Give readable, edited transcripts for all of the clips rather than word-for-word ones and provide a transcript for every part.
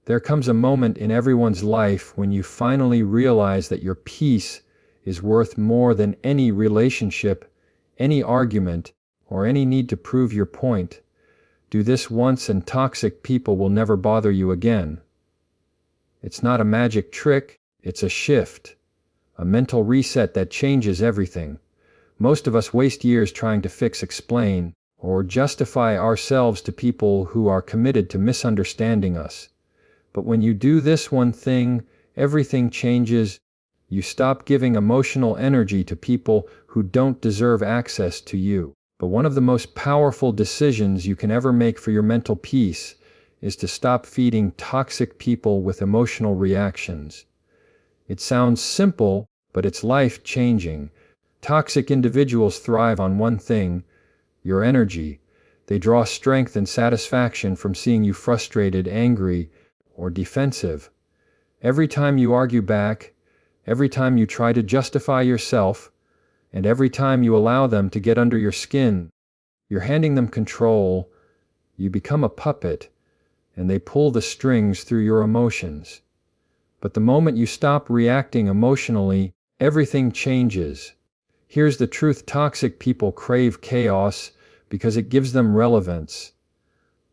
There comes a moment in everyone's life when you finally realize that your peace is worth more than any relationship, any argument, or any need to prove your point. Do this once and toxic people will never bother you again. It's not a magic trick, it's a shift, a mental reset that changes everything. Most of us waste years trying to fix, explain, or justify ourselves to people who are committed to misunderstanding us. But when you do this one thing, everything changes. You stop giving emotional energy to people who don't deserve access to you. But one of the most powerful decisions you can ever make for your mental peace is to stop feeding toxic people with emotional reactions. It sounds simple, but it's life-changing. Toxic individuals thrive on one thing: your energy. They draw strength and satisfaction from seeing you frustrated, angry, or defensive. Every time you argue back, every time you try to justify yourself, and every time you allow them to get under your skin, you're handing them control. You become a puppet, and they pull the strings through your emotions. But the moment you stop reacting emotionally, everything changes. Here's the truth: toxic people crave chaos because it gives them relevance.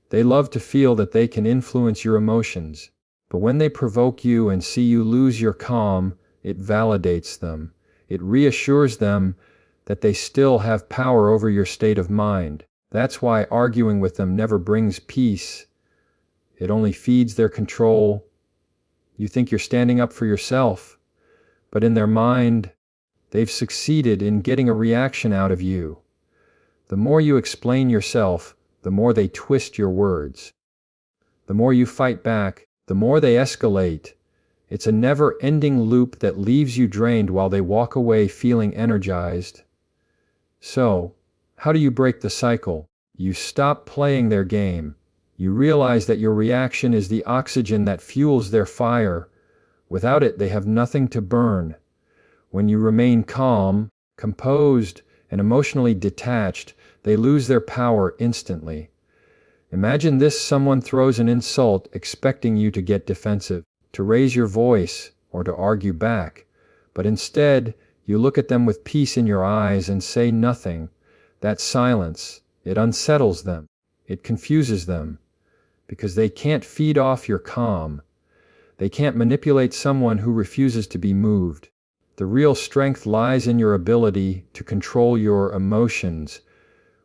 They love to feel that they can influence your emotions. But when they provoke you and see you lose your calm, it validates them. It reassures them that they still have power over your state of mind. That's why arguing with them never brings peace. It only feeds their control. You think you're standing up for yourself, but in their mind, they've succeeded in getting a reaction out of you. The more you explain yourself, the more they twist your words. The more you fight back, the more they escalate. It's a never-ending loop that leaves you drained while they walk away feeling energized. So, how do you break the cycle? You stop playing their game. You realize that your reaction is the oxygen that fuels their fire. Without it, they have nothing to burn. When you remain calm, composed, and emotionally detached, they lose their power instantly. Imagine this: someone throws an insult expecting you to get defensive, to raise your voice, or to argue back. But instead, you look at them with peace in your eyes and say nothing. That silence, it unsettles them. It confuses them, because they can't feed off your calm. They can't manipulate someone who refuses to be moved. The real strength lies in your ability to control your emotions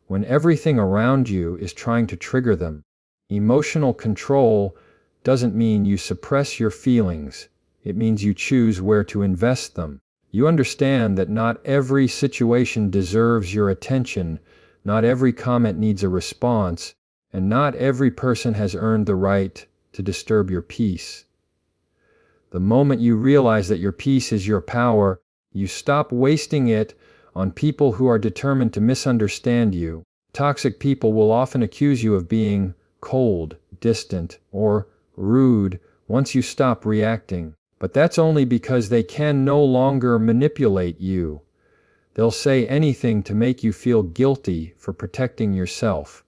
when everything around you is trying to trigger them. Emotional control doesn't mean you suppress your feelings. It means you choose where to invest them. You understand that not every situation deserves your attention, not every comment needs a response, and not every person has earned the right to disturb your peace. The moment you realize that your peace is your power, you stop wasting it on people who are determined to misunderstand you. Toxic people will often accuse you of being cold, distant, or rude once you stop reacting. But that's only because they can no longer manipulate you. They'll say anything to make you feel guilty for protecting yourself.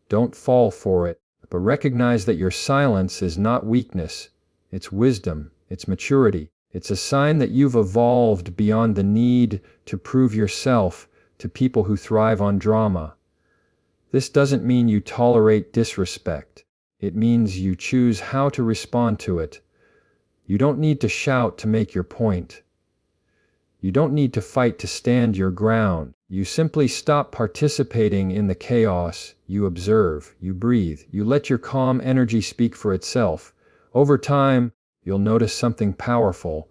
Don't fall for it, but recognize that your silence is not weakness. It's wisdom, it's maturity. It's a sign that you've evolved beyond the need to prove yourself to people who thrive on drama. This doesn't mean you tolerate disrespect. It means you choose how to respond to it. You don't need to shout to make your point. You don't need to fight to stand your ground. You simply stop participating in the chaos. You observe, you breathe, you let your calm energy speak for itself. Over time, you'll notice something powerful.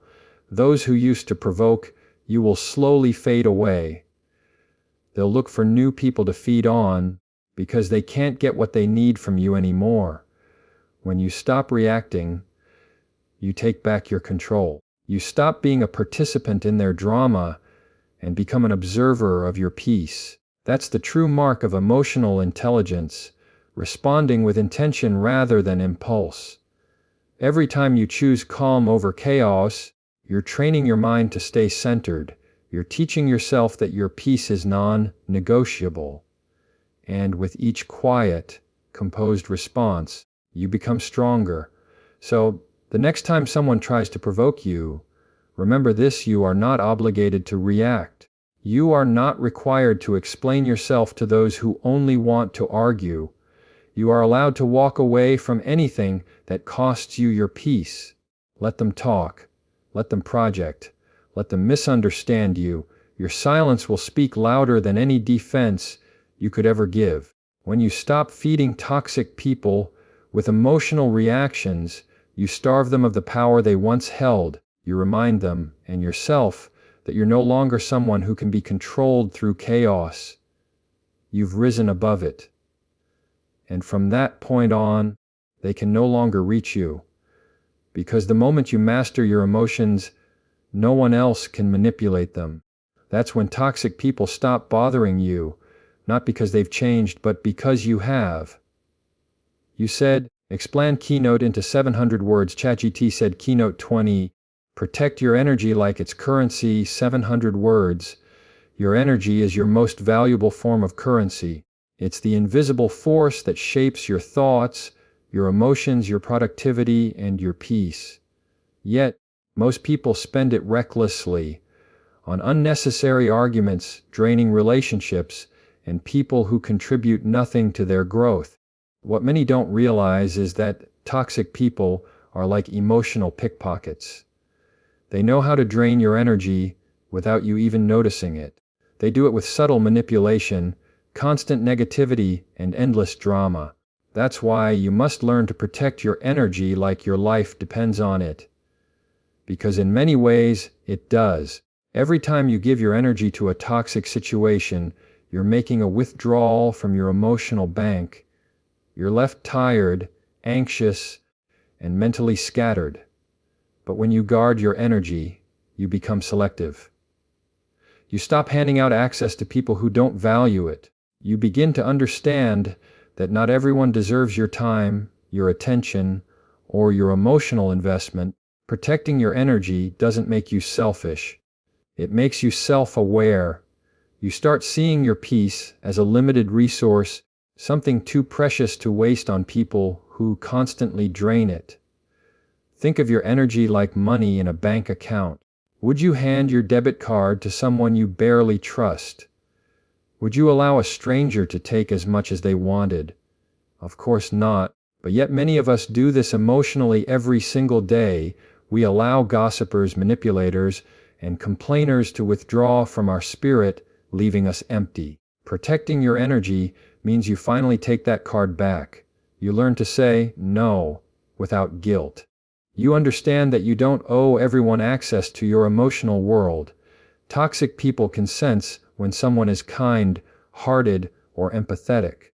Those who used to provoke you will slowly fade away. They'll look for new people to feed on because they can't get what they need from you anymore. When you stop reacting, you take back your control. You stop being a participant in their drama and become an observer of your peace. That's the true mark of emotional intelligence, responding with intention rather than impulse. Every time you choose calm over chaos, you're training your mind to stay centered. You're teaching yourself that your peace is non-negotiable. And with each quiet, composed response, you become stronger. So, the next time someone tries to provoke you, remember this: you are not obligated to react. You are not required to explain yourself to those who only want to argue. You are allowed to walk away from anything that costs you your peace. Let them talk. Let them project. Let them misunderstand you. Your silence will speak louder than any defense you could ever give. When you stop feeding toxic people with emotional reactions, you starve them of the power they once held. You remind them and yourself that you're no longer someone who can be controlled through chaos. You've risen above it. And from that point on, they can no longer reach you. Because the moment you master your emotions, no one else can manipulate them. That's when toxic people stop bothering you, not because they've changed, but because you have. You said, expand keynote into 700 words. ChatGPT said keynote 20. Protect your energy like it's currency. 700 words. Your energy is your most valuable form of currency. It's the invisible force that shapes your thoughts, your emotions, your productivity, and your peace. Yet, most people spend it recklessly on unnecessary arguments, draining relationships, and people who contribute nothing to their growth. What many don't realize is that toxic people are like emotional pickpockets. They know how to drain your energy without you even noticing it. They do it with subtle manipulation, constant negativity, and endless drama. That's why you must learn to protect your energy like your life depends on it. Because in many ways, it does. Every time you give your energy to a toxic situation, you're making a withdrawal from your emotional bank. You're left tired, anxious, and mentally scattered. But when you guard your energy, you become selective. You stop handing out access to people who don't value it. You begin to understand that not everyone deserves your time, your attention, or your emotional investment. Protecting your energy doesn't make you selfish. It makes you self-aware. You start seeing your peace as a limited resource, something too precious to waste on people who constantly drain it. Think of your energy like money in a bank account. Would you hand your debit card to someone you barely trust? Would you allow a stranger to take as much as they wanted? Of course not, but yet many of us do this emotionally every single day. We allow gossipers, manipulators, and complainers to withdraw from our spirit, leaving us empty. Protecting your energy means you finally take that card back. You learn to say no without guilt. You understand that you don't owe everyone access to your emotional world. Toxic people can sense when someone is kind, hearted, or empathetic.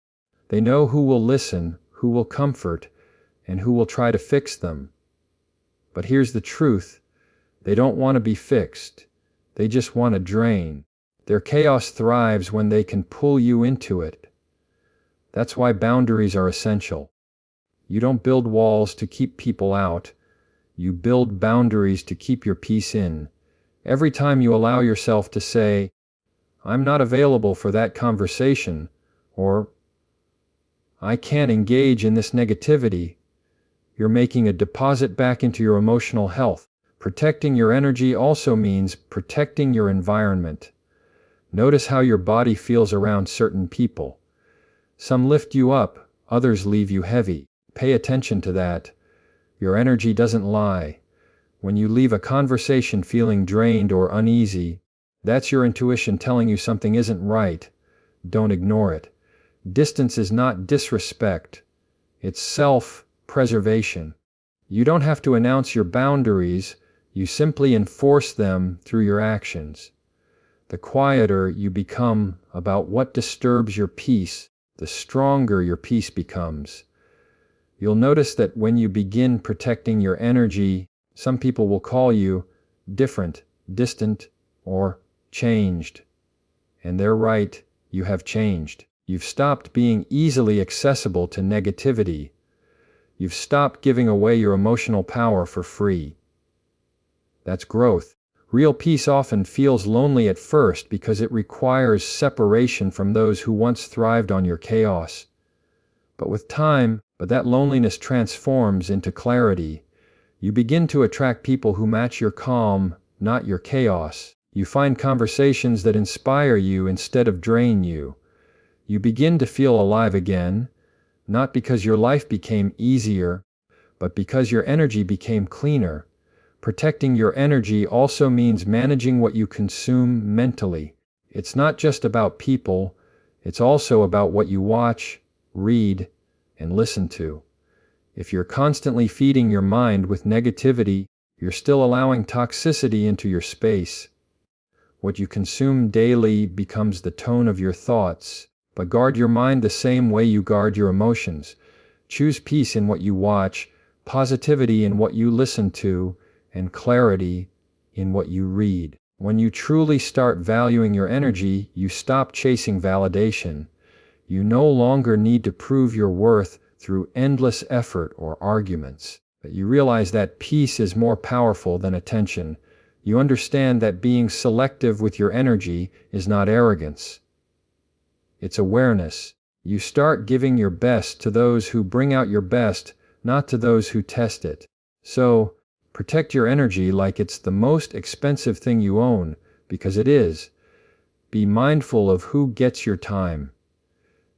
They know who will listen, who will comfort, and who will try to fix them. But here's the truth. They don't want to be fixed. They just want to drain. Their chaos thrives when they can pull you into it. That's why boundaries are essential. You don't build walls to keep people out. You build boundaries to keep your peace in. Every time you allow yourself to say, "I'm not available for that conversation," or "I can't engage in this negativity," you're making a deposit back into your emotional health. Protecting your energy also means protecting your environment. Notice how your body feels around certain people. Some lift you up, others leave you heavy. Pay attention to that. Your energy doesn't lie. When you leave a conversation feeling drained or uneasy, that's your intuition telling you something isn't right. Don't ignore it. Distance is not disrespect. It's self-preservation. You don't have to announce your boundaries. You simply enforce them through your actions. The quieter you become about what disturbs your peace, the stronger your peace becomes. You'll notice that when you begin protecting your energy, some people will call you different, distant, or changed. And they're right, you have changed. You've stopped being easily accessible to negativity. You've stopped giving away your emotional power for free. That's growth. Real peace often feels lonely at first because it requires separation from those who once thrived on your chaos. But with time, But that loneliness transforms into clarity. You begin to attract people who match your calm, not your chaos. You find conversations that inspire you instead of drain you. You begin to feel alive again, not because your life became easier, but because your energy became cleaner. Protecting your energy also means managing what you consume mentally. It's not just about people, it's also about what you watch, read, and listen to. If you're constantly feeding your mind with negativity, you're still allowing toxicity into your space. What you consume daily becomes the tone of your thoughts, but guard your mind the same way you guard your emotions. Choose peace in what you watch, positivity in what you listen to, and clarity in what you read. When you truly start valuing your energy, you stop chasing validation. You no longer need to prove your worth through endless effort or arguments. But you realize that peace is more powerful than attention. You understand that being selective with your energy is not arrogance. It's awareness. You start giving your best to those who bring out your best, not to those who test it. So, protect your energy like it's the most expensive thing you own, because it is. Be mindful of who gets your time.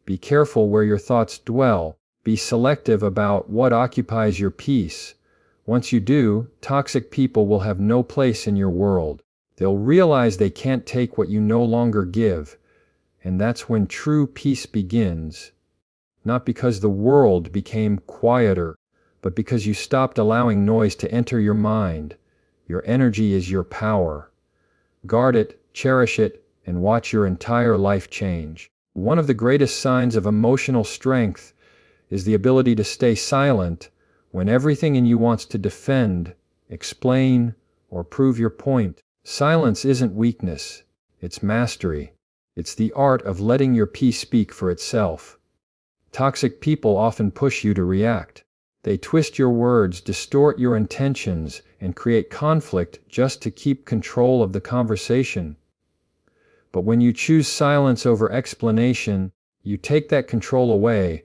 Be careful where your thoughts dwell. Be selective about what occupies your peace. Once you do, toxic people will have no place in your world. They'll realize they can't take what you no longer give. And that's when true peace begins. Not because the world became quieter, but because you stopped allowing noise to enter your mind. Your energy is your power. Guard it, cherish it, and watch your entire life change. One of the greatest signs of emotional strength is the ability to stay silent when everything in you wants to defend, explain, or prove your point. Silence isn't weakness, it's mastery. It's the art of letting your peace speak for itself. Toxic people often push you to react. They twist your words, distort your intentions, and create conflict just to keep control of the conversation. But when you choose silence over explanation, you take that control away.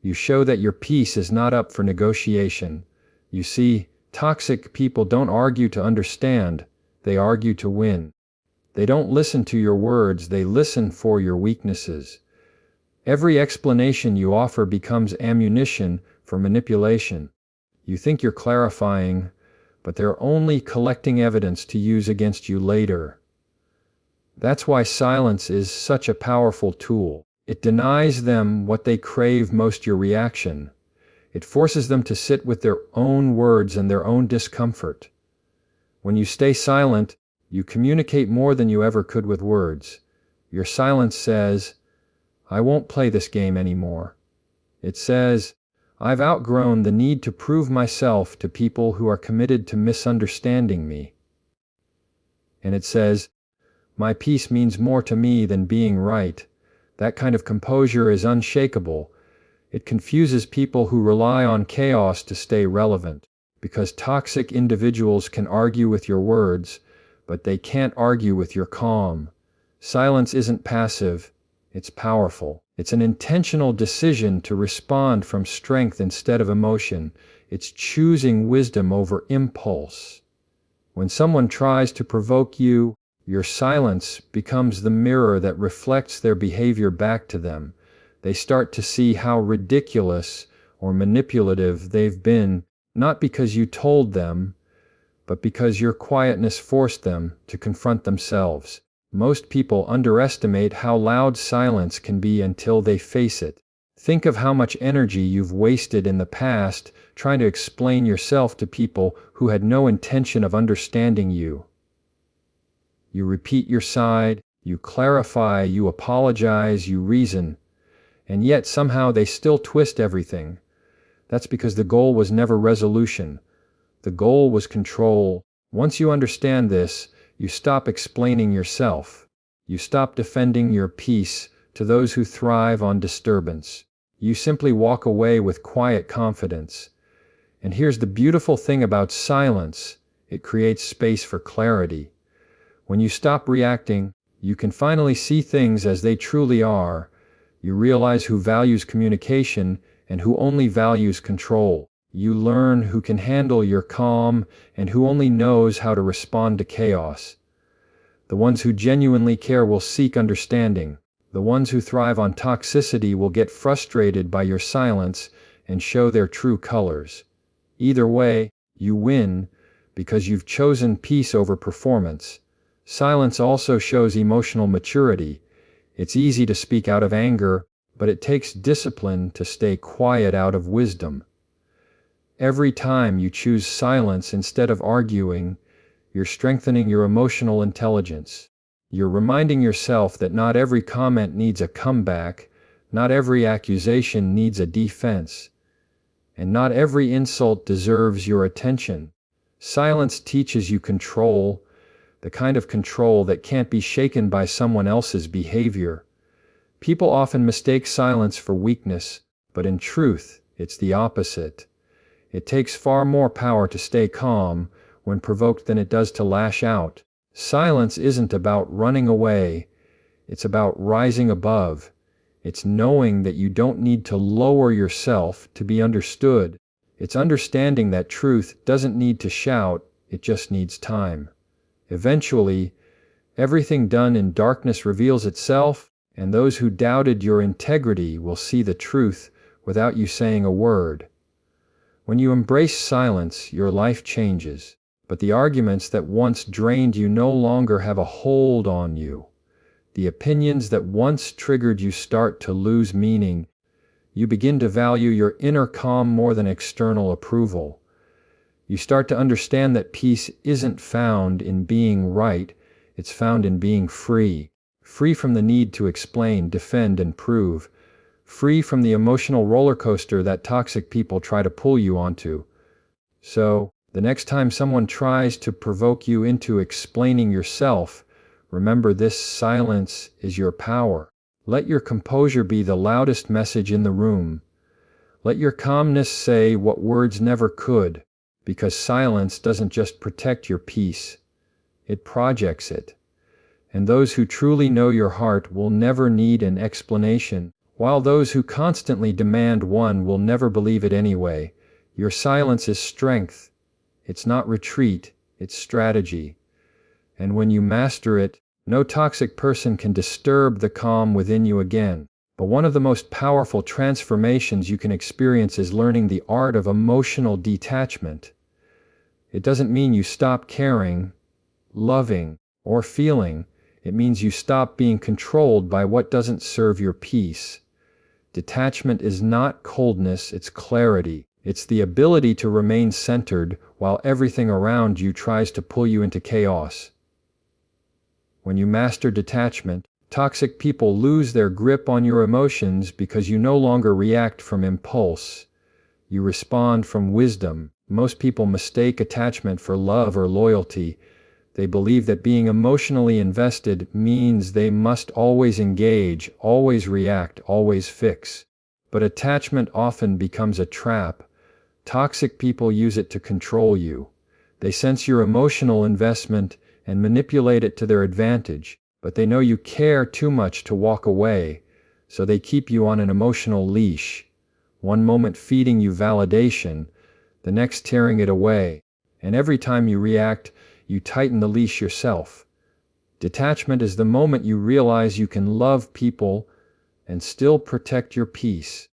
You show that your peace is not up for negotiation. You see, toxic people don't argue to understand, they argue to win. They don't listen to your words, they listen for your weaknesses. Every explanation you offer becomes ammunition for manipulation. You think you're clarifying, but they're only collecting evidence to use against you later. That's why silence is such a powerful tool. It denies them what they crave most, your reaction. It forces them to sit with their own words and their own discomfort. When you stay silent, you communicate more than you ever could with words. Your silence says, I won't play this game anymore. It says, I've outgrown the need to prove myself to people who are committed to misunderstanding me. And it says, my peace means more to me than being right. That kind of composure is unshakable. It confuses people who rely on chaos to stay relevant, because toxic individuals can argue with your words, but they can't argue with your calm. Silence isn't passive, it's powerful. It's an intentional decision to respond from strength instead of emotion. It's choosing wisdom over impulse. When someone tries to provoke you, your silence becomes the mirror that reflects their behavior back to them. They start to see how ridiculous or manipulative they've been, not because you told them, but because your quietness forced them to confront themselves. Most people underestimate how loud silence can be until they face it. Think of how much energy you've wasted in the past trying to explain yourself to people who had no intention of understanding you. You repeat your side, you clarify, you apologize, you reason, and yet somehow they still twist everything. That's because the goal was never resolution. The goal was control. Once you understand this, you stop explaining yourself. You stop defending your peace to those who thrive on disturbance. You simply walk away with quiet confidence. And here's the beautiful thing about silence. It creates space for clarity. When you stop reacting, you can finally see things as they truly are. You realize who values communication and who only values control. You learn who can handle your calm and who only knows how to respond to chaos. The ones who genuinely care will seek understanding. The ones who thrive on toxicity will get frustrated by your silence and show their true colors. Either way, you win because you've chosen peace over performance. Silence also shows emotional maturity. It's easy to speak out of anger, but it takes discipline to stay quiet out of wisdom. Every time you choose silence instead of arguing, you're strengthening your emotional intelligence. You're reminding yourself that not every comment needs a comeback, not every accusation needs a defense, and not every insult deserves your attention. Silence teaches you control, the kind of control that can't be shaken by someone else's behavior. People often mistake silence for weakness, but in truth, it's the opposite. It takes far more power to stay calm when provoked than it does to lash out. Silence isn't about running away, it's about rising above. It's knowing that you don't need to lower yourself to be understood. It's understanding that truth doesn't need to shout, it just needs time. Eventually, everything done in darkness reveals itself, and those who doubted your integrity will see the truth without you saying a word. When you embrace silence, your life changes, but the arguments that once drained you no longer have a hold on you. The opinions that once triggered you start to lose meaning. You begin to value your inner calm more than external approval. You start to understand that peace isn't found in being right, it's found in being free. Free from the need to explain, defend, and prove. Free from the emotional roller coaster that toxic people try to pull you onto. So, the next time someone tries to provoke you into explaining yourself, remember this: silence is your power. Let your composure be the loudest message in the room. Let your calmness say what words never could, because silence doesn't just protect your peace, it projects it. And those who truly know your heart will never need an explanation, while those who constantly demand one will never believe it anyway. Your silence is strength. It's not retreat, it's strategy. And when you master it, no toxic person can disturb the calm within you again. But one of the most powerful transformations you can experience is learning the art of emotional detachment. It doesn't mean you stop caring, loving, or feeling. It means you stop being controlled by what doesn't serve your peace. Detachment is not coldness, it's clarity. It's the ability to remain centered while everything around you tries to pull you into chaos. When you master detachment, toxic people lose their grip on your emotions because you no longer react from impulse. You respond from wisdom. Most people mistake attachment for love or loyalty. They believe that being emotionally invested means they must always engage, always react, always fix. But attachment often becomes a trap. Toxic people use it to control you. They sense your emotional investment and manipulate it to their advantage, but they know you care too much to walk away, so they keep you on an emotional leash. One moment feeding you validation, the next tearing it away, and every time you react, you tighten the leash yourself. Detachment is the moment you realize you can love people and still protect your peace.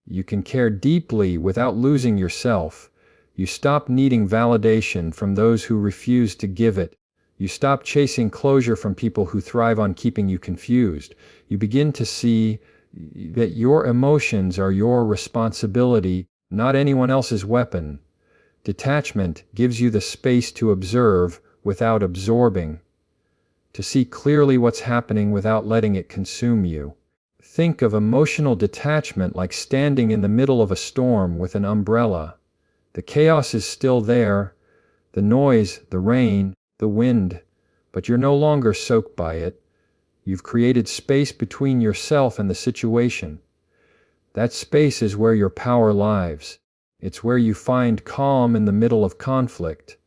You can care deeply without losing yourself. You stop needing validation from those who refuse to give it. You stop chasing closure from people who thrive on keeping you confused. You begin to see that your emotions are your responsibility, not anyone else's weapon. Detachment gives you the space to observe without absorbing, to see clearly what's happening without letting it consume you. Think of emotional detachment like standing in the middle of a storm with an umbrella. The chaos is still there, the noise, the rain, the wind, but you're no longer soaked by it. You've created space between yourself and the situation. That space is where your power lies. It's where you find calm in the middle of conflict.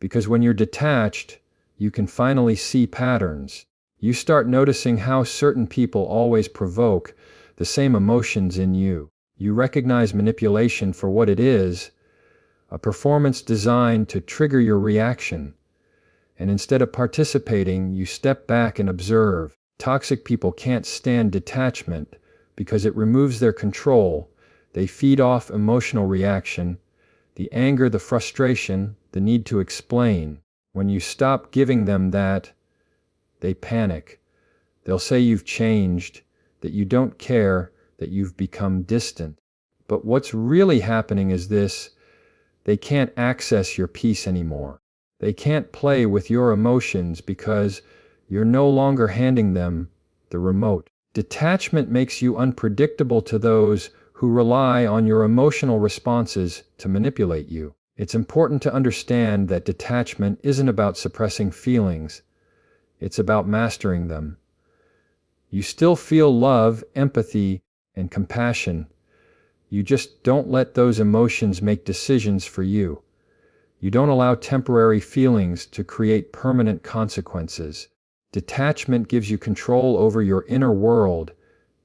Because when you're detached, you can finally see patterns. You start noticing how certain people always provoke the same emotions in you. You recognize manipulation for what it is, a performance designed to trigger your reaction. And instead of participating, you step back and observe. Toxic people can't stand detachment because it removes their control. They feed off emotional reaction, the anger, the frustration, the need to explain. When you stop giving them that, they panic. They'll say you've changed, that you don't care, that you've become distant. But what's really happening is this: they can't access your peace anymore. They can't play with your emotions because you're no longer handing them the remote. Detachment makes you unpredictable to those who rely on your emotional responses to manipulate you. It's important to understand that detachment isn't about suppressing feelings. It's about mastering them. You still feel love, empathy, and compassion. You just don't let those emotions make decisions for you. You don't allow temporary feelings to create permanent consequences. Detachment gives you control over your inner world,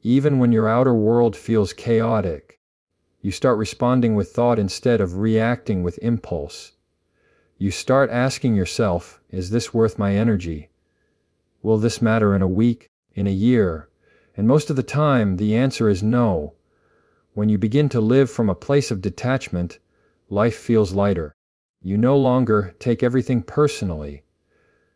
even when your outer world feels chaotic. You start responding with thought instead of reacting with impulse. You start asking yourself, is this worth my energy? Will this matter in a week, in a year? And most of the time, the answer is no. When you begin to live from a place of detachment, life feels lighter. You no longer take everything personally.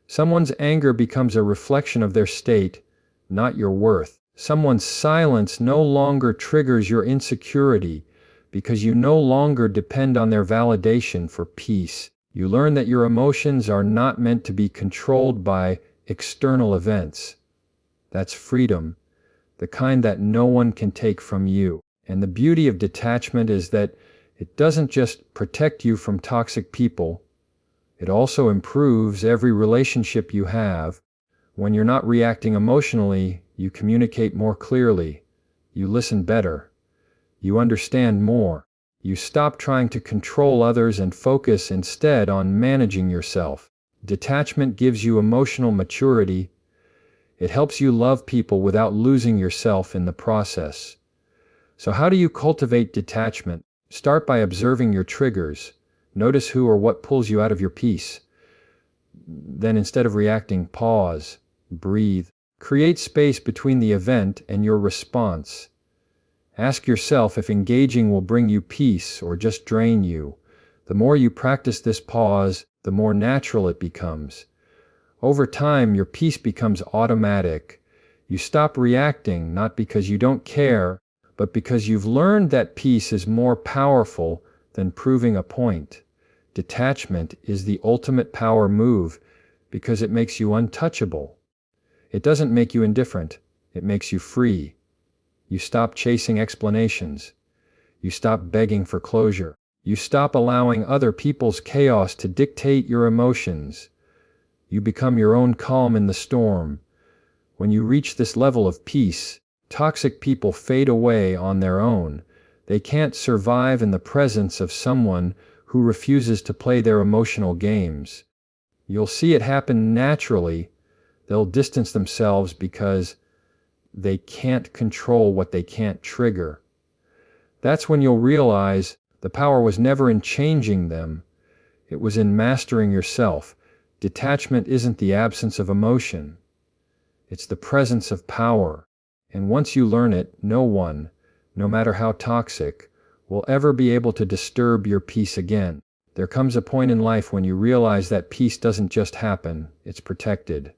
Someone's anger becomes a reflection of their state, not your worth. Someone's silence no longer triggers your insecurity because you no longer depend on their validation for peace. You learn that your emotions are not meant to be controlled by external events. That's freedom, the kind that no one can take from you. And the beauty of detachment is that it doesn't just protect you from toxic people, it also improves every relationship you have. When you're not reacting emotionally, you communicate more clearly, you listen better, you understand more. You stop trying to control others and focus instead on managing yourself. Detachment gives you emotional maturity. It helps you love people without losing yourself in the process. So how do you cultivate detachment? Start by observing your triggers. Notice who or what pulls you out of your peace. Then instead of reacting, pause, breathe. Create space between the event and your response. Ask yourself if engaging will bring you peace or just drain you. The more you practice this pause, the more natural it becomes. Over time, your peace becomes automatic. You stop reacting, not because you don't care, but because you've learned that peace is more powerful than proving a point. Detachment is the ultimate power move because it makes you untouchable. It doesn't make you indifferent, it makes you free. You stop chasing explanations. You stop begging for closure. You stop allowing other people's chaos to dictate your emotions. You become your own calm in the storm. When you reach this level of peace, toxic people fade away on their own. They can't survive in the presence of someone who refuses to play their emotional games. You'll see it happen naturally. They'll distance themselves because they can't control what they can't trigger. That's when you'll realize the power was never in changing them. It was in mastering yourself. Detachment isn't the absence of emotion. It's the presence of power. And once you learn it, no one, no matter how toxic, will ever be able to disturb your peace again. There comes a point in life when you realize that peace doesn't just happen, it's protected.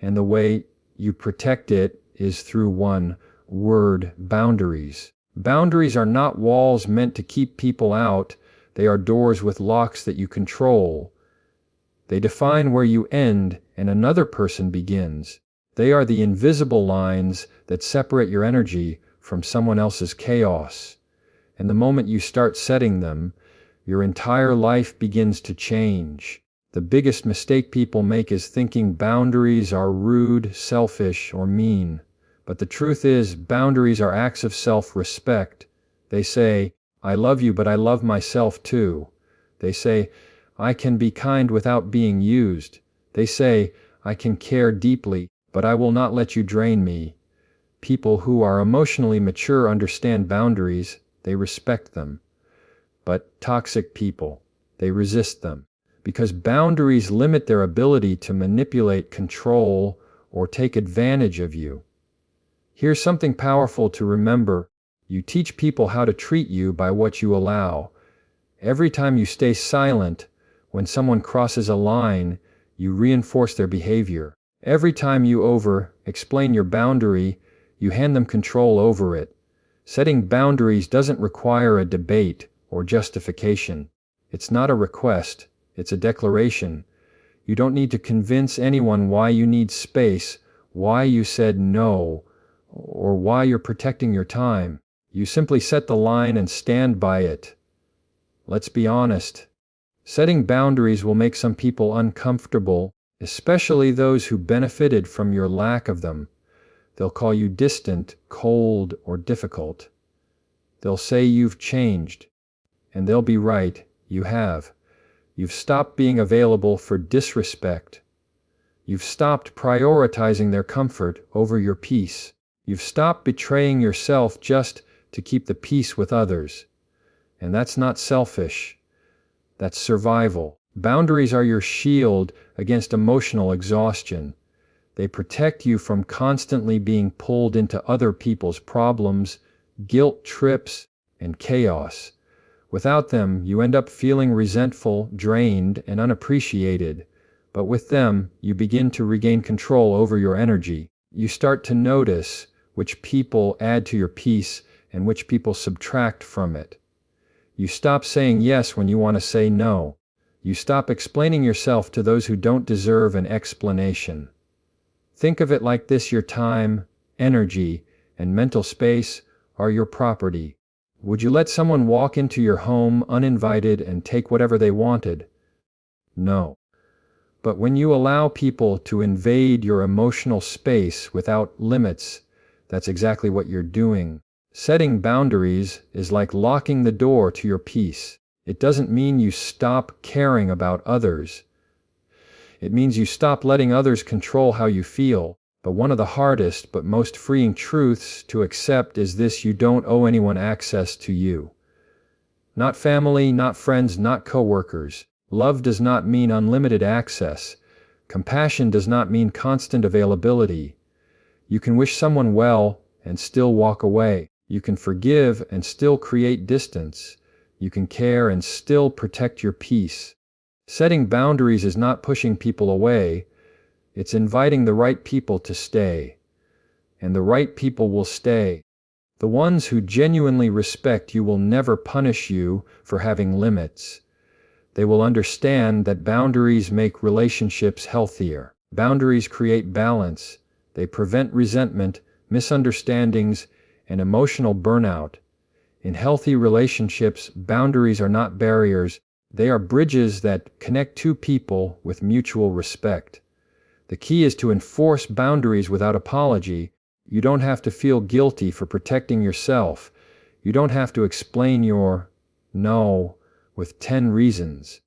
And the way you protect it is through one word: boundaries. Boundaries are not walls meant to keep people out. They are doors with locks that you control. They define where you end and another person begins. They are the invisible lines that separate your energy from someone else's chaos. And the moment you start setting them, your entire life begins to change. The biggest mistake people make is thinking boundaries are rude, selfish, or mean. But the truth is, boundaries are acts of self-respect. They say, I love you, but I love myself too. They say, I can be kind without being used. They say, I can care deeply, but I will not let you drain me. People who are emotionally mature understand boundaries, they respect them. But toxic people, they resist them, because boundaries limit their ability to manipulate, control, or take advantage of you. Here's something powerful to remember. You teach people how to treat you by what you allow. Every time you stay silent, when someone crosses a line, you reinforce their behavior. Every time you explain your boundary, you hand them control over it. Setting boundaries doesn't require a debate or justification. It's not a request, it's a declaration. You don't need to convince anyone why you need space, why you said no, or why you're protecting your time. You simply set the line and stand by it. Let's be honest. Setting boundaries will make some people uncomfortable, especially those who benefited from your lack of them. They'll call you distant, cold, or difficult. They'll say you've changed. And they'll be right, you have. You've stopped being available for disrespect. You've stopped prioritizing their comfort over your peace. You've stopped betraying yourself just to keep the peace with others. And that's not selfish. That's survival. Boundaries are your shield against emotional exhaustion. They protect you from constantly being pulled into other people's problems, guilt trips, and chaos. Without them, you end up feeling resentful, drained, and unappreciated. But with them, you begin to regain control over your energy. You start to notice which people add to your peace and which people subtract from it. You stop saying yes when you want to say no. You stop explaining yourself to those who don't deserve an explanation. Think of it like this: your time, energy, and mental space are your property. Would you let someone walk into your home uninvited and take whatever they wanted? No. But when you allow people to invade your emotional space without limits, that's exactly what you're doing. Setting boundaries is like locking the door to your peace. It doesn't mean you stop caring about others. It means you stop letting others control how you feel. But one of the hardest but most freeing truths to accept is this: you don't owe anyone access to you. Not family, not friends, not coworkers. Love does not mean unlimited access. Compassion does not mean constant availability. You can wish someone well and still walk away. You can forgive and still create distance. You can care and still protect your peace. Setting boundaries is not pushing people away. It's inviting the right people to stay. And the right people will stay. The ones who genuinely respect you will never punish you for having limits. They will understand that boundaries make relationships healthier. Boundaries create balance. They prevent resentment, misunderstandings, and emotional burnout. In healthy relationships, boundaries are not barriers. They are bridges that connect two people with mutual respect. The key is to enforce boundaries without apology. You don't have to feel guilty for protecting yourself. You don't have to explain your no with 10 reasons.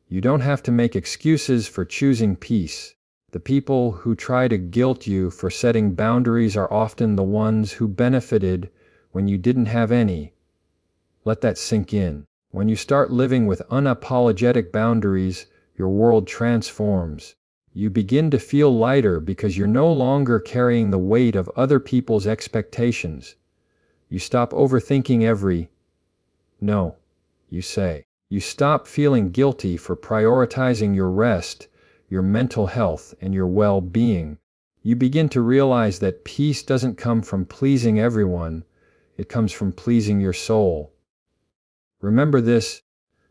You don't have to make excuses for choosing peace. The people who try to guilt you for setting boundaries are often the ones who benefited when you didn't have any. Let that sink in. When you start living with unapologetic boundaries, your world transforms. You begin to feel lighter because you're no longer carrying the weight of other people's expectations. You stop overthinking every no you say. You stop feeling guilty for prioritizing your rest, your mental health, and your well-being. You begin to realize that peace doesn't come from pleasing everyone. It comes from pleasing your soul. Remember this: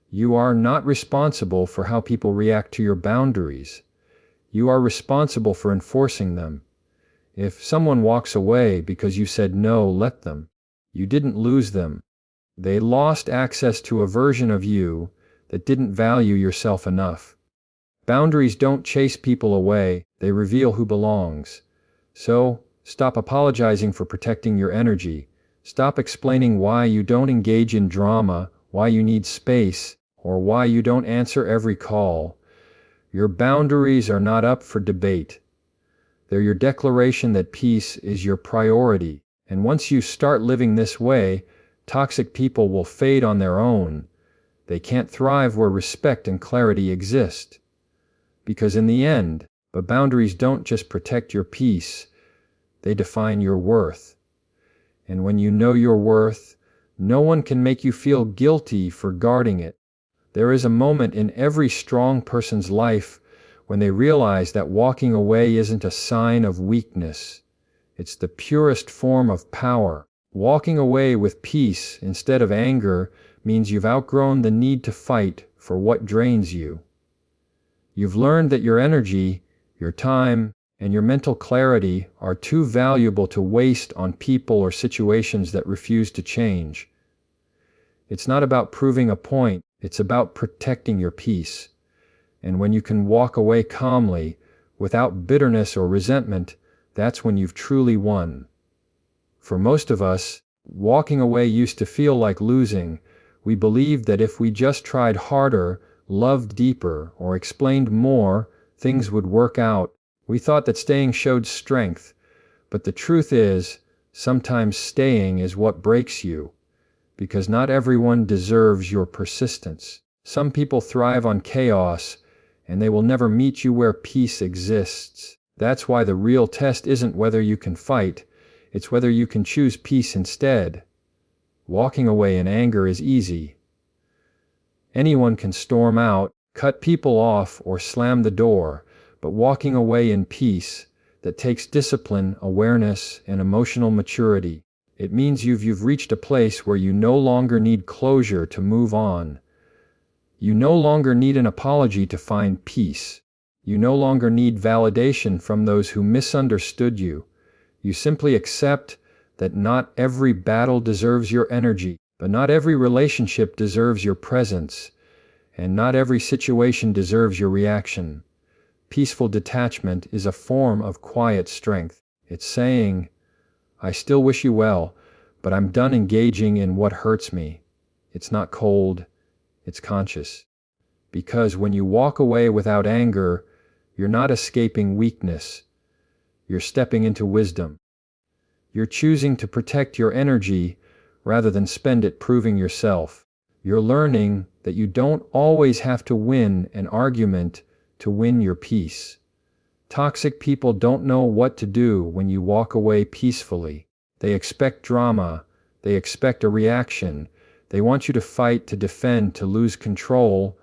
you are not responsible for how people react to your boundaries. You are responsible for enforcing them. If someone walks away because you said no, let them. You didn't lose them. They lost access to a version of you that didn't value yourself enough. Boundaries don't chase people away, they reveal who belongs. So, stop apologizing for protecting your energy. Stop explaining why you don't engage in drama, why you need space, or why you don't answer every call. Your boundaries are not up for debate. They're your declaration that peace is your priority. And once you start living this way, toxic people will fade on their own. They can't thrive where respect and clarity exist. Because in the end, but boundaries don't just protect your peace, they define your worth. And when you know your worth, no one can make you feel guilty for guarding it. There is a moment in every strong person's life when they realize that walking away isn't a sign of weakness. It's the purest form of power. Walking away with peace instead of anger means you've outgrown the need to fight for what drains you. You've learned that your energy, your time, and your mental clarity are too valuable to waste on people or situations that refuse to change. It's not about proving a point, it's about protecting your peace. And when you can walk away calmly, without bitterness or resentment, that's when you've truly won. For most of us, walking away used to feel like losing. We believed that if we just tried harder, loved deeper, or explained more, things would work out. We thought that staying showed strength, but the truth is, sometimes staying is what breaks you, because not everyone deserves your persistence. Some people thrive on chaos, and they will never meet you where peace exists. That's why the real test isn't whether you can fight, it's whether you can choose peace instead. Walking away in anger is easy. Anyone can storm out, cut people off, or slam the door, but walking away in peace, that takes discipline, awareness, and emotional maturity. It means you've reached a place where you no longer need closure to move on. You no longer need an apology to find peace. You no longer need validation from those who misunderstood you. You simply accept that not every battle deserves your energy, but not every relationship deserves your presence, and not every situation deserves your reaction. Peaceful detachment is a form of quiet strength. It's saying, I still wish you well, but I'm done engaging in what hurts me. It's not cold, it's conscious. Because when you walk away without anger, you're not escaping weakness. You're stepping into wisdom. You're choosing to protect your energy rather than spend it proving yourself. You're learning that you don't always have to win an argument to win your peace. Toxic people don't know what to do when you walk away peacefully. They expect drama. They expect a reaction. They want you to fight, to defend, to lose control,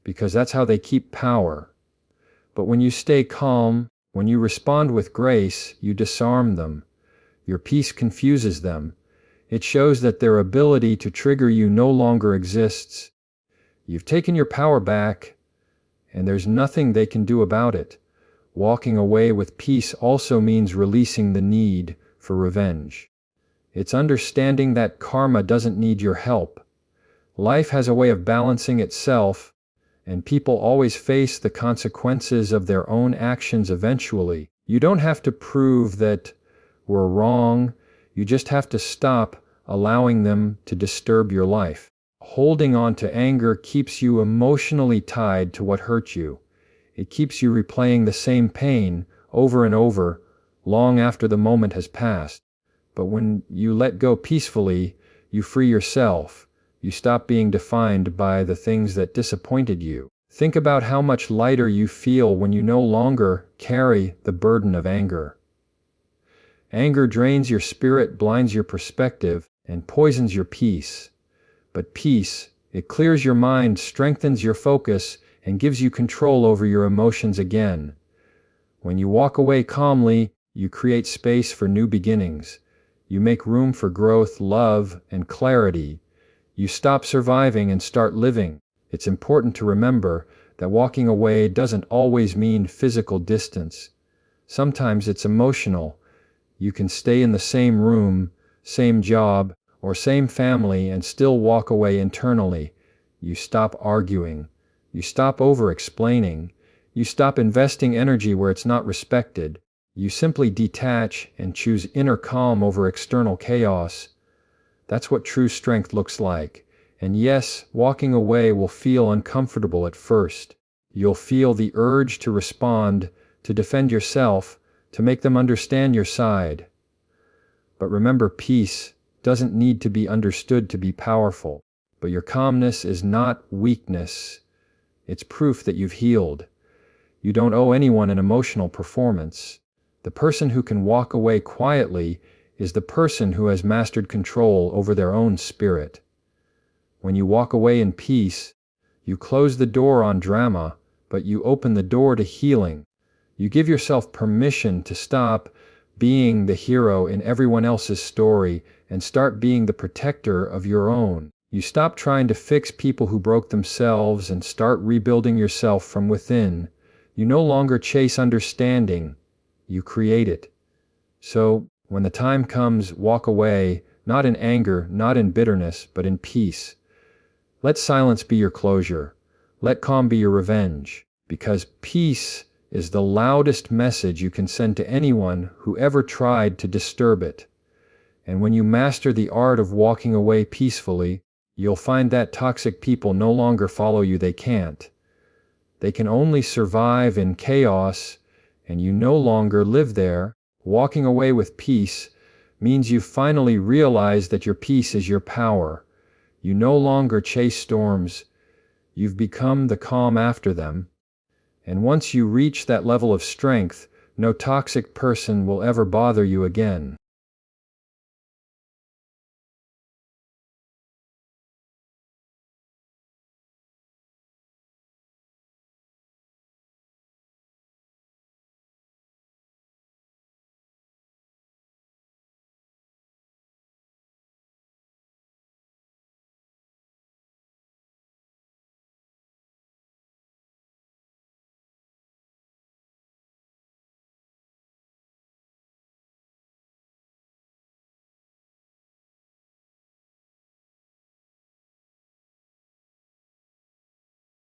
because that's how they keep power. But when you stay calm, when you respond with grace, you disarm them. Your peace confuses them. It shows that their ability to trigger you no longer exists. You've taken your power back, and there's nothing they can do about it. Walking away with peace also means releasing the need for revenge. It's understanding that karma doesn't need your help. Life has a way of balancing itself, and people always face the consequences of their own actions eventually. You don't have to prove that we're wrong. You just have to stop allowing them to disturb your life. Holding on to anger keeps you emotionally tied to what hurt you. It keeps you replaying the same pain over and over, long after the moment has passed. But when you let go peacefully, you free yourself. You stop being defined by the things that disappointed you. Think about how much lighter you feel when you no longer carry the burden of anger. Anger drains your spirit, blinds your perspective, and poisons your peace. But peace, it clears your mind, strengthens your focus, and gives you control over your emotions again. When you walk away calmly, you create space for new beginnings. You make room for growth, love, and clarity. You stop surviving and start living. It's important to remember that walking away doesn't always mean physical distance. Sometimes it's emotional. You can stay in the same room, same job, or same family and still walk away internally. You stop arguing. You stop over-explaining. You stop investing energy where it's not respected. You simply detach and choose inner calm over external chaos. That's what true strength looks like. And yes, walking away will feel uncomfortable at first. You'll feel the urge to respond, to defend yourself, to make them understand your side. But remember, peace doesn't need to be understood to be powerful. But your calmness is not weakness. It's proof that you've healed. You don't owe anyone an emotional performance. The person who can walk away quietly is the person who has mastered control over their own spirit. When you walk away in peace, you close the door on drama, but you open the door to healing. You give yourself permission to stop being the hero in everyone else's story and start being the protector of your own. You stop trying to fix people who broke themselves and start rebuilding yourself from within. You no longer chase understanding, you create it. So, when the time comes, walk away, not in anger, not in bitterness, but in peace. Let silence be your closure. Let calm be your revenge. Because peace is the loudest message you can send to anyone who ever tried to disturb it. And when you master the art of walking away peacefully, you'll find that toxic people no longer follow you. They can't. They can only survive in chaos, and you no longer live there. Walking away with peace means you finally realize that your peace is your power. You no longer chase storms. You've become the calm after them. And once you reach that level of strength, no toxic person will ever bother you again.